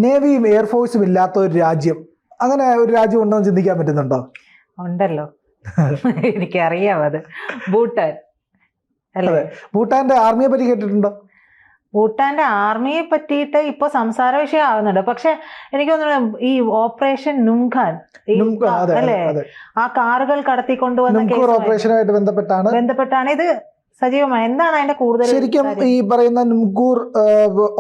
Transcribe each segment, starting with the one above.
നേവിയും എയർഫോഴ്സും ഇല്ലാത്ത ഒരു രാജ്യം, അങ്ങനെ ഒരു രാജ്യം ഉണ്ടെന്ന് ചിന്തിക്കാൻ പറ്റുന്നുണ്ടോ? ഉണ്ടല്ലോ, എനിക്കറിയാം. അത് ഭൂട്ടാൻ അല്ലേ? ഭൂട്ടാന്റെ ആർമിയെ പറ്റി കേട്ടിട്ടുണ്ടോ? ഭൂട്ടാന്റെ ആർമിയെ പറ്റിയിട്ട് ഇപ്പൊ സംസാര വിഷയം ആവുന്നുണ്ട്. പക്ഷെ എനിക്ക് തോന്നുന്നു ഈ ഓപ്പറേഷൻ നുംഖാൻ അല്ലേ, ആ കാറുകൾ കടത്തിക്കൊണ്ടുവന്ന ഓപ്പറേഷനുമായിട്ട് ബന്ധപ്പെട്ടാണ് ഇത് സജീവമായി. എന്താണ് അതിന്റെ കൂടുതൽ? ശരിക്കും ഈ പറയുന്ന നുംകൂർ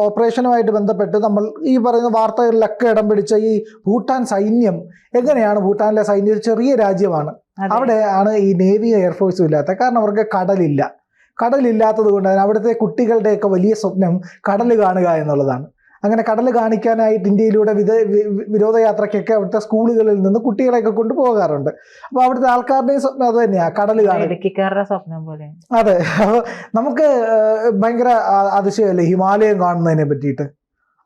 ഓപ്പറേഷനുമായിട്ട് ബന്ധപ്പെട്ട് നമ്മൾ ഈ പറയുന്ന വാർത്തകളിലൊക്കെ ഇടം പിടിച്ച ഈ ഭൂട്ടാൻ സൈന്യം എങ്ങനെയാണ്, ഭൂട്ടാനിലെ സൈന്യം ഒരു ചെറിയ രാജ്യമാണ്, അവിടെയാണ് ഈ നേവി എയർഫോഴ്സും ഇല്ലാത്ത. കാരണം അവർക്ക് കടലില്ലാത്തത് കൊണ്ട് തന്നെ അവിടുത്തെ കുട്ടികളുടെയൊക്കെ വലിയ സ്വപ്നം കടൽ കാണുക എന്നുള്ളതാണ്. അങ്ങനെ കടൽ കാണിക്കാനായിട്ട് ഇന്ത്യയിലൂടെ വിനോദയാത്രയ്ക്കൊക്കെ അവിടുത്തെ സ്കൂളുകളിൽ നിന്ന് കുട്ടികളെയൊക്കെ കൊണ്ടുപോകാറുണ്ട്. അപ്പോൾ അവിടുത്തെ ആൾക്കാരുടെയും സ്വപ്നം അത് തന്നെയാണ്, കടൽ കാണുക സ്വപ്നം പോലെ. അതെ, അപ്പോൾ നമുക്ക് ഭയങ്കര അതിശയമല്ലേ ഹിമാലയം കാണുന്നതിനെ പറ്റിയിട്ട്.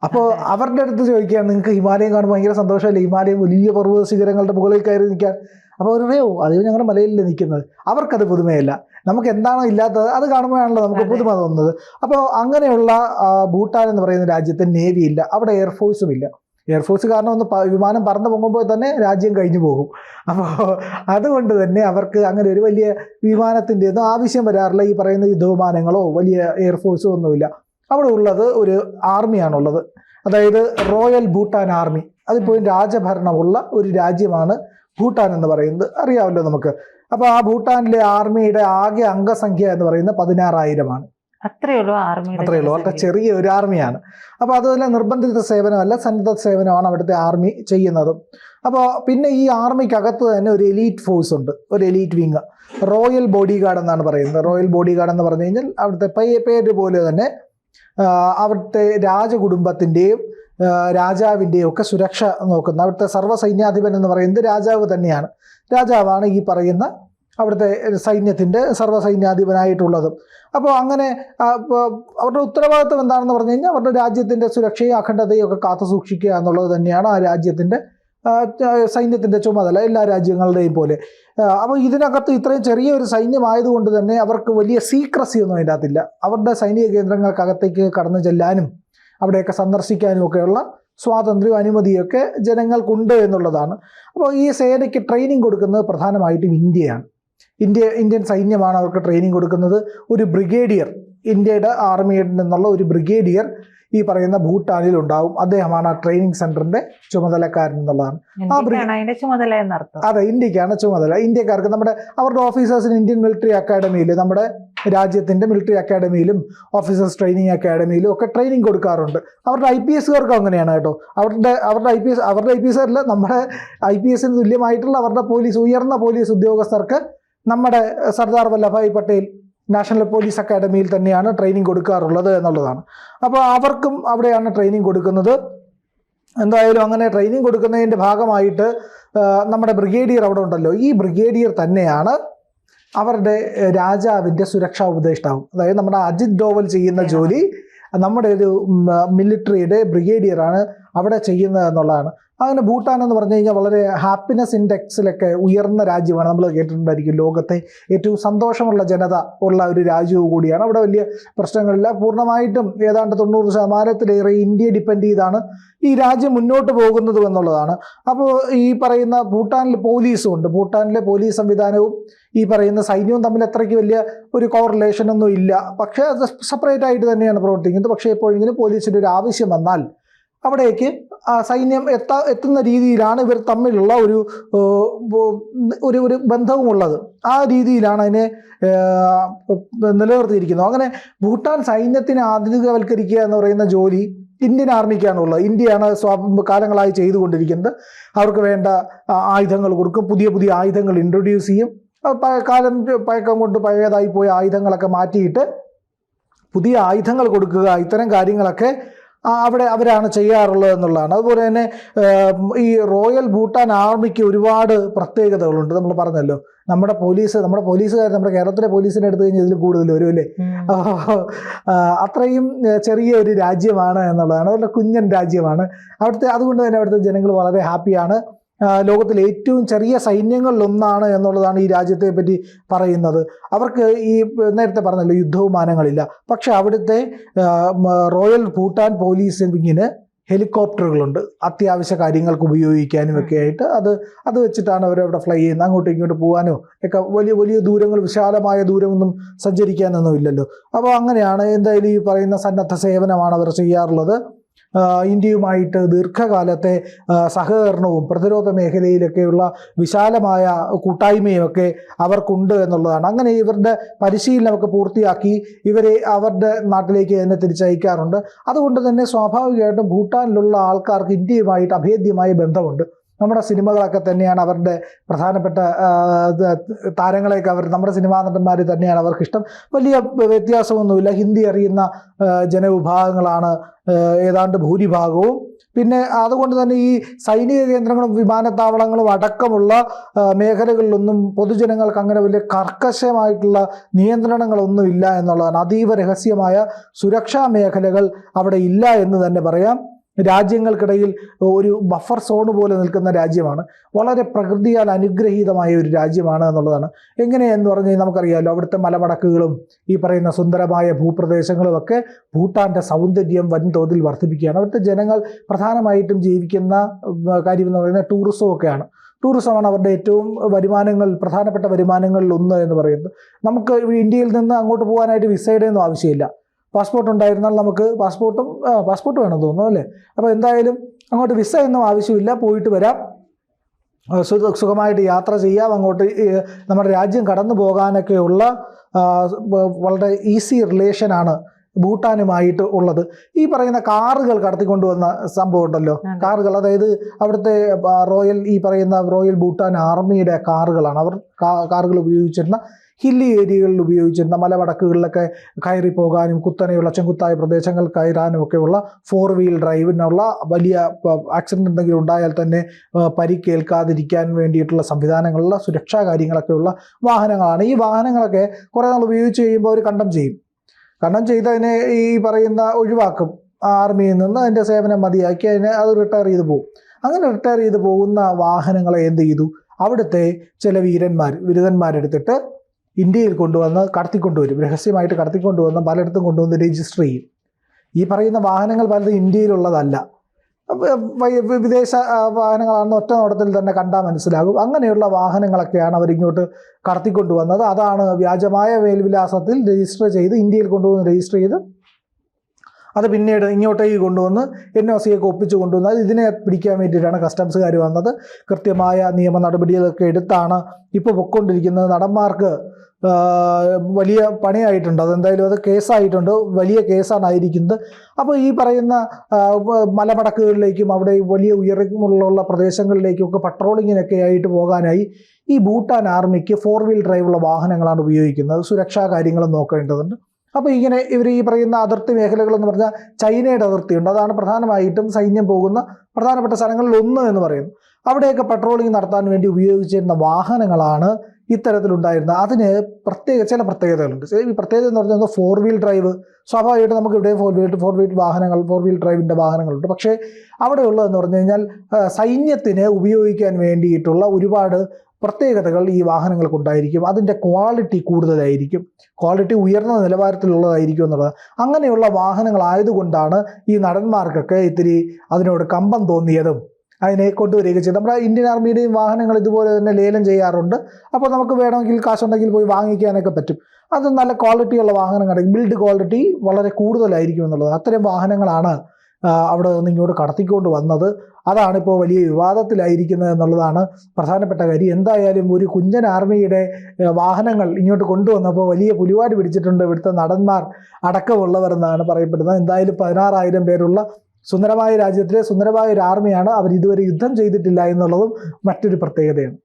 അപ്പോൾ അവരുടെ അടുത്ത് ചോദിക്കുകയാണ്, നിങ്ങൾക്ക് ഹിമാലയം കാണുമ്പോൾ ഭയങ്കര സന്തോഷമല്ലേ, ഹിമാലയം വലിയ പർവ്വത ശിഖരങ്ങളുടെ മുകളിൽ കയറി നിൽക്കാൻ. അപ്പോൾ അവർ പറയോ അത് ഞങ്ങളുടെ മലയിലല്ലേ നിൽക്കുന്നത്. അവർക്കത് പുതുമയല്ല, നമുക്ക് എന്താണോ ഇല്ലാത്തത് അത് കാണുമ്പോഴാണല്ലോ നമുക്ക് പുതുമ തോന്നുന്നത്. അപ്പോൾ അങ്ങനെയുള്ള ഭൂട്ടാൻ എന്ന് പറയുന്ന രാജ്യത്ത് നേവി ഇല്ല, അവിടെ എയർഫോഴ്സും ഇല്ല. എയർഫോഴ്സ് കാരണം ഒന്ന് വിമാനം പറന്നു പോകുമ്പോൾ തന്നെ രാജ്യം കഴിഞ്ഞു പോകും. അപ്പോൾ അതുകൊണ്ട് തന്നെ അവർക്ക് അങ്ങനെ ഒരു വലിയ വിമാനത്തിൻ്റെ ഒന്നും ആവശ്യം വരാറില്ല. ഈ പറയുന്ന യുദ്ധവിമാനങ്ങളോ വലിയ എയർഫോഴ്സോ ഒന്നുമില്ല. അവിടെ ഉള്ളത് ഒരു ആർമിയാണുള്ളത്, അതായത് റോയൽ ഭൂട്ടാൻ ആർമി. അതിപ്പോൾ രാജഭരണമുള്ള ഒരു രാജ്യമാണ് ഭൂട്ടാൻ എന്ന് പറയുന്നത്, അറിയാമല്ലോ നമുക്ക്. അപ്പോൾ ആ ഭൂട്ടാനിലെ ആർമിയുടെ ആകെ അംഗസംഖ്യ എന്ന് പറയുന്നത് 16,000 അത്രയുള്ളൂ. വളരെ ചെറിയ ഒരു ആർമിയാണ്. അപ്പോൾ അതുപോലെ നിർബന്ധിത സേവനമല്ല, സന്നദ്ധ സേവനമാണ് അവിടുത്തെ ആർമി ചെയ്യുന്നതും. അപ്പോൾ പിന്നെ ഈ ആർമിക്കകത്ത് തന്നെ ഒരു എലീറ്റ് ഫോഴ്സ് ഉണ്ട്, ഒരു elite wing, royal body guard എന്നാണ് പറയുന്നത്. റോയൽ ബോഡി ഗാർഡ് എന്ന് പറഞ്ഞു കഴിഞ്ഞാൽ അവിടുത്തെ പേര് പോലെ തന്നെ അവിടുത്തെ രാജകുടുംബത്തിൻ്റെയും രാജാവിൻ്റെയും ഒക്കെ സുരക്ഷ നോക്കുന്ന, അവിടുത്തെ സർവ്വസൈന്യാധിപൻ എന്ന് പറയുന്നത് രാജാവ് തന്നെയാണ്. രാജാവാണ് ഈ പറയുന്ന അവിടുത്തെ സൈന്യത്തിൻ്റെ സർവ്വസൈന്യാധിപനായിട്ടുള്ളതും. അപ്പോൾ അങ്ങനെ അവരുടെ ഉത്തരവാദിത്വം എന്താണെന്ന് പറഞ്ഞു കഴിഞ്ഞാൽ അവരുടെ രാജ്യത്തിൻ്റെ സുരക്ഷയും അഖണ്ഡതയും ഒക്കെ കാത്തു സൂക്ഷിക്കുക എന്നുള്ളത് തന്നെയാണ് ആ രാജ്യത്തിൻ്റെ സൈന്യത്തിൻ്റെ ചുമതല, എല്ലാ രാജ്യങ്ങളുടെയും പോലെ. അപ്പോൾ ഇതിനകത്ത് ഇത്രയും ചെറിയൊരു സൈന്യമായതുകൊണ്ട് തന്നെ അവർക്ക് വലിയ സീക്രസി ഒന്നും അതിൻ്റെ അകത്തില്ല. അവരുടെ സൈനിക കേന്ദ്രങ്ങൾക്കകത്തേക്ക് കടന്നു ചെല്ലാനും അവിടെയൊക്കെ സന്ദർശിക്കാനും ഒക്കെയുള്ള സ്വാതന്ത്ര്യവും അനുമതിയൊക്കെ ജനങ്ങൾക്കുണ്ട് എന്നുള്ളതാണ്. അപ്പോൾ ഈ സേനയ്ക്ക് ട്രെയിനിങ് കൊടുക്കുന്നത് പ്രധാനമായിട്ടും ഇന്ത്യയാണ്. ഇന്ത്യൻ സൈന്യമാണ് അവർക്ക് ട്രെയിനിങ് കൊടുക്കുന്നത്. ഒരു ബ്രിഗേഡിയർ, ഇന്ത്യയുടെ ആർമിയിൽ നിന്നുള്ള ഒരു ബ്രിഗേഡിയർ ഈ പറയുന്ന ഭൂട്ടാനിൽ ഉണ്ടാവും. അദ്ദേഹമാണ് ആ ട്രെയിനിങ് സെന്ററിന്റെ ചുമതലക്കാരൻ എന്നുള്ളതാണ്. അതെ, ഇന്ത്യക്കാണ് ചുമതല. ഇന്ത്യക്കാർക്ക് അവരുടെ ഓഫീസേഴ്സിന് ഇന്ത്യൻ മിലിറ്ററി അക്കാഡമിയിൽ, നമ്മുടെ രാജ്യത്തിന്റെ മിലിറ്ററി അക്കാഡമിയിലും ഓഫീസേഴ്സ് ട്രെയിനിങ് അക്കാഡമിയിലും ഒക്കെ ട്രെയിനിങ് കൊടുക്കാറുണ്ട്. അവരുടെ IPSകാർക്കും അങ്ങനെയാണ് കേട്ടോ. അവരുടെ IPS അല്ല, നമ്മുടെ IPSന് തുല്യമായിട്ടുള്ള അവരുടെ ഉയർന്ന പോലീസ് ഉദ്യോഗസ്ഥർക്ക് നമ്മുടെ സർദാർ വല്ലഭായ് പട്ടേൽ നാഷണൽ പോലീസ് അക്കാഡമിയിൽ തന്നെയാണ് ട്രെയിനിങ് കൊടുക്കാറുള്ളത് എന്നുള്ളതാണ്. അപ്പോൾ അവർക്കും അവിടെയാണ് ട്രെയിനിങ് കൊടുക്കുന്നത്. എന്തായാലും അങ്ങനെ ട്രെയിനിങ് കൊടുക്കുന്നതിൻ്റെ ഭാഗമായിട്ട് നമ്മുടെ ബ്രിഗേഡിയർ അവിടെ ഉണ്ടല്ലോ, ഈ ബ്രിഗേഡിയർ തന്നെയാണ് അവരുടെ രാജാവിൻ്റെ സുരക്ഷാ ഉപദേഷ്ടാവും. അതായത് നമ്മുടെ അജിത് ഡോവൽ ചെയ്യുന്ന ജോലി നമ്മുടെ ഒരു മിലിറ്ററിയുടെ ബ്രിഗേഡിയറാണ് അവിടെ ചെയ്യുന്നത് എന്നുള്ളതാണ്. അങ്ങനെ ഭൂട്ടാൻ എന്ന് പറഞ്ഞു കഴിഞ്ഞാൽ വളരെ ഹാപ്പിനെസ് ഇൻഡെക്സിലൊക്കെ ഉയർന്ന രാജ്യമാണ്. നമ്മൾ കേട്ടിട്ടുണ്ടായിരിക്കും, ലോകത്തെ ഏറ്റവും സന്തോഷമുള്ള ജനത ഉള്ള ഒരു രാജ്യവും കൂടിയാണ്. അവിടെ വലിയ പ്രശ്നങ്ങളില്ല. പൂർണ്ണമായിട്ടും ഏതാണ്ട് 90% ഇന്ത്യയെ ഡിപ്പെൻഡ് ചെയ്താണ് ഈ രാജ്യം മുന്നോട്ട് പോകുന്നത് എന്നുള്ളതാണ്. അപ്പോൾ ഈ പറയുന്ന ഭൂട്ടാനിൽ പോലീസും ഉണ്ട്. ഭൂട്ടാനിലെ പോലീസ് സംവിധാനവും ഈ പറയുന്ന സൈന്യവും തമ്മിൽ അത്രയ്ക്ക് വലിയ ഒരു കോറിലേഷനൊന്നും ഇല്ല. പക്ഷേ അത് സെപ്പറേറ്റ് ആയിട്ട് തന്നെയാണ് പ്രവർത്തിക്കുന്നത്. പക്ഷേ എപ്പോഴെങ്കിലും പോലീസിൻ്റെ ഒരു ആവശ്യം വന്നാൽ അവിടേക്ക് സൈന്യം എത്തുന്ന രീതിയിലാണ് ഇവർ തമ്മിലുള്ള ഒരു ബന്ധവുമുള്ളത്. ആ രീതിയിലാണ് അതിനെ നിലനിർത്തിയിരിക്കുന്നത്. അങ്ങനെ ഭൂട്ടാൻ സൈന്യത്തിനെ ആധുനികവൽക്കരിക്കുക എന്ന് പറയുന്ന ജോലി ഇന്ത്യൻ ആർമിക്കാണുള്ളത്. ഇന്ത്യയാണ് കാലങ്ങളായി ചെയ്തുകൊണ്ടിരിക്കുന്നത്. അവർക്ക് വേണ്ട ആയുധങ്ങൾ കൊടുക്കും, പുതിയ ആയുധങ്ങൾ ഇൻട്രൊഡ്യൂസ് ചെയ്യും. പഴക്കം കൊണ്ട് പഴയതായി പോയ ആയുധങ്ങളൊക്കെ മാറ്റിയിട്ട് പുതിയ ആയുധങ്ങൾ കൊടുക്കുക, ഇത്തരം കാര്യങ്ങളൊക്കെ അവരാണ് ചെയ്യാറുള്ളത് എന്നുള്ളതാണ്. അതുപോലെ തന്നെ ഈ റോയൽ ഭൂട്ടാൻ ആർമിക്ക് ഒരുപാട് പ്രത്യേകതകളുണ്ട്. നമ്മൾ പറഞ്ഞല്ലോ, നമ്മുടെ പോലീസുകാർ നമ്മുടെ കേരളത്തിലെ പോലീസിനെ എടുത്തു കഴിഞ്ഞാൽ ഇതിൽ കൂടുതൽ വരും അല്ലേ. അത്രയും ചെറിയ ഒരു രാജ്യമാണ് എന്നുള്ളതാണ്, വളരെ കുഞ്ഞൻ രാജ്യമാണ് അവിടുത്തെ. അതുകൊണ്ട് തന്നെ അവിടുത്തെ ജനങ്ങൾ വളരെ ഹാപ്പിയാണ്. ലോകത്തിലെ ഏറ്റവും ചെറിയ സൈന്യങ്ങളിലൊന്നാണ് എന്നുള്ളതാണ് ഈ രാജ്യത്തെ പറ്റി പറയുന്നത്. അവർക്ക് ഈ നേരത്തെ പറഞ്ഞല്ലോ യുദ്ധവിമാനങ്ങളില്ല, പക്ഷെ അവിടുത്തെ റോയൽ ഭൂട്ടാൻ പോലീസ് വിങ്ങിന് ഹെലികോപ്റ്ററുകളുണ്ട്, അത്യാവശ്യ കാര്യങ്ങൾക്ക് ഉപയോഗിക്കാനും ഒക്കെ ആയിട്ട്. അത് വെച്ചിട്ടാണ് അവരവിടെ ഫ്ലൈ ചെയ്യുന്നത്. അങ്ങോട്ടും ഇങ്ങോട്ട് പോകാനോ ഒക്കെ വലിയ വലിയ ദൂരങ്ങൾ, വിശാലമായ ദൂരമൊന്നും സഞ്ചരിക്കാനൊന്നും ഇല്ലല്ലോ. അപ്പോൾ അങ്ങനെയാണ് എന്തായാലും ഈ പറയുന്ന സന്നദ്ധ സേവനമാണ് അവർ ചെയ്യാറുള്ളത്. ഇന്ത്യയുമായിട്ട് ദീർഘകാലത്തെ സഹകരണവും പ്രതിരോധ മേഖലയിലൊക്കെയുള്ള വിശാലമായ കൂട്ടായ്മയൊക്കെ അവർക്കുണ്ട് എന്നുള്ളതാണ്. അങ്ങനെ ഇവരുടെ പരിശീലനമൊക്കെ പൂർത്തിയാക്കി ഇവരെ അവരുടെ നാട്ടിലേക്ക് തന്നെ തിരിച്ചയക്കാറുണ്ട്. അതുകൊണ്ട് തന്നെ സ്വാഭാവികമായിട്ടും ഭൂട്ടാനിലുള്ള ആൾക്കാർക്ക് ഇന്ത്യയുമായിട്ട് അഭേദ്യമായ ബന്ധമുണ്ട്. നമ്മുടെ സിനിമകളൊക്കെ തന്നെയാണ് അവരുടെ പ്രധാനപ്പെട്ട താരങ്ങളെയൊക്കെ നമ്മുടെ സിനിമാ നടന്മാർ തന്നെയാണ് അവർക്കിഷ്ടം. വലിയ വ്യത്യാസമൊന്നുമില്ല. ഹിന്ദി അറിയുന്ന ജനവിഭാഗങ്ങളാണ് ഏതാണ്ട് ഭൂരിഭാഗവും. പിന്നെ അതുകൊണ്ട് തന്നെ ഈ സൈനിക കേന്ദ്രങ്ങളും വിമാനത്താവളങ്ങളും അടക്കമുള്ള മേഖലകളിലൊന്നും പൊതുജനങ്ങൾക്ക് അങ്ങനെ വലിയ കർക്കശമായിട്ടുള്ള നിയന്ത്രണങ്ങളൊന്നും ഇല്ല എന്നുള്ളതാണ്. അതീവ രഹസ്യമായ സുരക്ഷാ മേഖലകൾ അവിടെ ഇല്ല എന്ന് തന്നെ പറയാം. രാജ്യങ്ങൾക്കിടയിൽ ഒരു ബഫർ സോൺ പോലെ നിൽക്കുന്ന രാജ്യമാണ്. വളരെ പ്രകൃതിയാൽ അനുഗ്രഹീതമായ ഒരു രാജ്യമാണ് എന്നുള്ളതാണ്. എങ്ങനെയെന്ന് പറഞ്ഞാൽ നമുക്കറിയാമല്ലോ, അവിടുത്തെ മലമടക്കുകളും ഈ പറയുന്ന സുന്ദരമായ ഭൂപ്രദേശങ്ങളും ഒക്കെ ഭൂട്ടാൻ്റെ സൗന്ദര്യം വൻതോതിൽ വർദ്ധിപ്പിക്കുകയാണ്. അവിടുത്തെ ജനങ്ങൾ പ്രധാനമായിട്ടും ജീവിക്കുന്ന കാര്യം എന്ന് പറയുന്നത് ടൂറിസമൊക്കെയാണ്. ടൂറിസമാണ് അവരുടെ ഏറ്റവും പ്രധാനപ്പെട്ട വരുമാനങ്ങളിൽ ഒന്ന് എന്ന് പറയുന്നത്. നമുക്ക് ഇന്ത്യയിൽ നിന്ന് അങ്ങോട്ട് പോകാനായിട്ട് വിസയുടെ ഒന്നും ആവശ്യമില്ല. പാസ്പോർട്ട് ഉണ്ടായിരുന്നാൽ നമുക്ക് പാസ്പോർട്ട് വേണം തോന്നുന്നു അല്ലേ. അപ്പോൾ എന്തായാലും അങ്ങോട്ട് വിസ ഒന്നും ആവശ്യമില്ല, പോയിട്ട് വരാം, സുഖമായിട്ട് യാത്ര ചെയ്യാം. അങ്ങോട്ട് നമ്മുടെ രാജ്യം കടന്നു പോകാനൊക്കെയുള്ള വളരെ ഈസി റിലേഷനാണ് ഭൂട്ടാനുമായിട്ട് ഉള്ളത്. ഈ പറയുന്ന കാറുകൾ കടത്തിക്കൊണ്ടുവന്ന സംഭവം ഉണ്ടല്ലോ, കാറുകൾ, അതായത് അവിടുത്തെ റോയൽ ഭൂട്ടാൻ ആർമിയുടെ കാറുകളാണ്. അവർ കാറുകൾ ഉപയോഗിച്ചിരുന്ന ഹില്ലി ഏരിയകളിൽ ഉപയോഗിച്ചിരുന്ന മലവടക്കുകളിലൊക്കെ കയറി പോകാനും കുത്തനെയുള്ള ചെങ്കുത്തായ പ്രദേശങ്ങൾ കയറാനും ഒക്കെയുള്ള 4 വീൽ ഡ്രൈവിനുള്ള വലിയ ആക്സിഡൻറ്റ് എന്തെങ്കിലും ഉണ്ടായാൽ തന്നെ പരിക്കേൽക്കാതിരിക്കാൻ വേണ്ടിയിട്ടുള്ള സംവിധാനങ്ങളുള്ള സുരക്ഷാ കാര്യങ്ങളൊക്കെയുള്ള വാഹനങ്ങളാണ്. ഈ വാഹനങ്ങളൊക്കെ കുറേ നാൾ ഉപയോഗിച്ച് കഴിയുമ്പോൾ അവർ കണ്ടം ചെയ്തതിനെ ഈ പറയുന്ന ഒഴിവാക്കും. ആർമിയിൽ നിന്ന് അതിൻ്റെ സേവനം മതിയാക്കി അത് റിട്ടയർ ചെയ്ത് പോകും. അങ്ങനെ റിട്ടയർ ചെയ്ത് പോകുന്ന വാഹനങ്ങളെ എന്ത് ചെയ്തു, അവിടുത്തെ ചില ബിരുദന്മാരെടുത്തിട്ട് ഇന്ത്യയിൽ കൊണ്ടുവന്ന് കടത്തിക്കൊണ്ടുവരും. രഹസ്യമായിട്ട് കടത്തിക്കൊണ്ടുവന്ന് പലയിടത്തും കൊണ്ടുവന്ന് രജിസ്റ്റർ ചെയ്യും. ഈ പറയുന്ന വാഹനങ്ങൾ പലതും ഇന്ത്യയിലുള്ളതല്ല, വിദേശ വാഹനങ്ങളാണെന്ന് ഒറ്റ നോട്ടത്തിൽ തന്നെ കണ്ടാൽ മനസ്സിലാകും. അങ്ങനെയുള്ള വാഹനങ്ങളൊക്കെയാണ് അവരിങ്ങോട്ട് കടത്തിക്കൊണ്ടുവന്നത്. അതാണ് വ്യാജമായ മേൽവിലാസത്തിൽ രജിസ്റ്റർ ചെയ്ത് ഇന്ത്യയിൽ കൊണ്ടുവന്ന് രജിസ്റ്റർ ചെയ്ത് അത് പിന്നീട് ഇങ്ങോട്ടേക്ക് കൊണ്ടുവന്ന് NOC ഒക്കെ ഒപ്പിച്ച് കൊണ്ടുവന്നത്. ഇതിനെ പിടിക്കാൻ വേണ്ടിയിട്ടാണ് കസ്റ്റംസുകാർ വന്നത്. കൃത്യമായ നിയമ നടപടികളൊക്കെ എടുത്താണ് ഇപ്പോൾ പൊയ്ക്കൊണ്ടിരിക്കുന്നത്. നടന്മാർക്ക് വലിയ പണിയായിട്ടുണ്ട്. അതെന്തായാലും അത് കേസായിട്ടുണ്ട്, വലിയ കേസാണായിരിക്കുന്നത്. അപ്പോൾ ഈ പറയുന്ന മലമടക്കുകളിലേക്കും അവിടെ വലിയ ഉയരമുള്ള പ്രദേശങ്ങളിലേക്കും ഒക്കെ പട്രോളിങ്ങിനൊക്കെ ആയിട്ട് പോകാനായി ഈ ഭൂട്ടാൻ ആർമിക്ക് 4 വീൽ ഡ്രൈവുള്ള വാഹനങ്ങളാണ് ഉപയോഗിക്കുന്നത്. സുരക്ഷാ കാര്യങ്ങളും നോക്കേണ്ടതുണ്ട്. അപ്പോൾ ഇങ്ങനെ ഇവർ ഈ പറയുന്ന അതിർത്തി മേഖലകളെന്ന് പറഞ്ഞാൽ ചൈനയുടെ അതിർത്തിയുണ്ട്. അതാണ് പ്രധാനമായിട്ടും സൈന്യം പോകുന്ന പ്രധാനപ്പെട്ട സ്ഥലങ്ങളിൽ ഒന്ന് എന്ന് പറയുന്നത്. അവിടെയൊക്കെ പട്രോളിംഗ് നടത്താൻ വേണ്ടി ഉപയോഗിച്ചിരുന്ന വാഹനങ്ങളാണ് ഇത്തരത്തിലുണ്ടായിരുന്നത്. അതിന് ചില പ്രത്യേകതകളുണ്ട്. ഈ പ്രത്യേകത എന്ന് പറഞ്ഞാൽ 4 വീൽ ഡ്രൈവ്. സ്വാഭാവികമായിട്ട് നമുക്ക് ഇവിടെ 4 വീൽ ഡ്രൈവിൻ്റെ വാഹനങ്ങളുണ്ട്. പക്ഷേ അവിടെയുള്ളതെന്ന് പറഞ്ഞു കഴിഞ്ഞാൽ സൈന്യത്തിന് ഉപയോഗിക്കാൻ വേണ്ടിയിട്ടുള്ള ഒരുപാട് പ്രത്യേകതകൾ ഈ വാഹനങ്ങൾക്കുണ്ടായിരിക്കും. അതിൻ്റെ ക്വാളിറ്റി കൂടുതലായിരിക്കും, ക്വാളിറ്റി ഉയർന്ന നിലവാരത്തിലുള്ളതായിരിക്കും എന്നുള്ളത്. അങ്ങനെയുള്ള വാഹനങ്ങളായതുകൊണ്ടാണ് ഈ നടന്മാർക്കൊക്കെ ഇത്തിരി അതിനോട് കമ്പം തോന്നിയതും അതിനെ കൊണ്ടുവരികയൊക്കെ ചെയ്തു. നമ്മുടെ ഇന്ത്യൻ ആർമിയുടെയും വാഹനങ്ങൾ ഇതുപോലെ തന്നെ ലേലം ചെയ്യാറുണ്ട്. അപ്പോൾ നമുക്ക് വേണമെങ്കിൽ കാശുണ്ടെങ്കിൽ പോയി വാങ്ങിക്കാനൊക്കെ പറ്റും. അത് നല്ല ക്വാളിറ്റിയുള്ള വാഹനങ്ങൾ, ബിൽഡ് ക്വാളിറ്റി വളരെ കൂടുതലായിരിക്കും എന്നുള്ളത്. അത്തരം വാഹനങ്ങളാണ് അവിടെ നിന്ന് ഇങ്ങോട്ട് കടത്തിക്കൊണ്ട് വന്നത്. അതാണിപ്പോൾ വലിയ വിവാദത്തിലായിരിക്കുന്നത് എന്നുള്ളതാണ് പ്രധാനപ്പെട്ട കാര്യം. എന്തായാലും ഒരു കുഞ്ഞൻ ആർമിയുടെ വാഹനങ്ങൾ ഇങ്ങോട്ട് കൊണ്ടുവന്നപ്പോൾ വലിയ പുലിവാടി പിടിച്ചിട്ടുണ്ട് ഇവിടുത്തെ നടന്മാർ അടക്കമുള്ളവർ എന്നാണ് പറയപ്പെടുന്നത്. എന്തായാലും 16,000 പേരുള്ള സുന്ദരമായ രാജ്യത്തിലെ സുന്ദരമായ ഒരു ആർമിയാണ്. അവർ ഇതുവരെ യുദ്ധം ചെയ്തിട്ടില്ല എന്നുള്ളതും മറ്റൊരു പ്രത്യേകതയാണ്.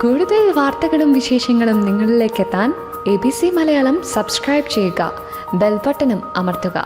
കൂടുതൽ വാർത്തകളും വിശേഷങ്ങളും നിങ്ങളിലേക്ക് എത്താൻ ABC മലയാളം സബ്സ്ക്രൈബ് ചെയ്യുക, ബെൽ ബട്ടണും അമർത്തുക.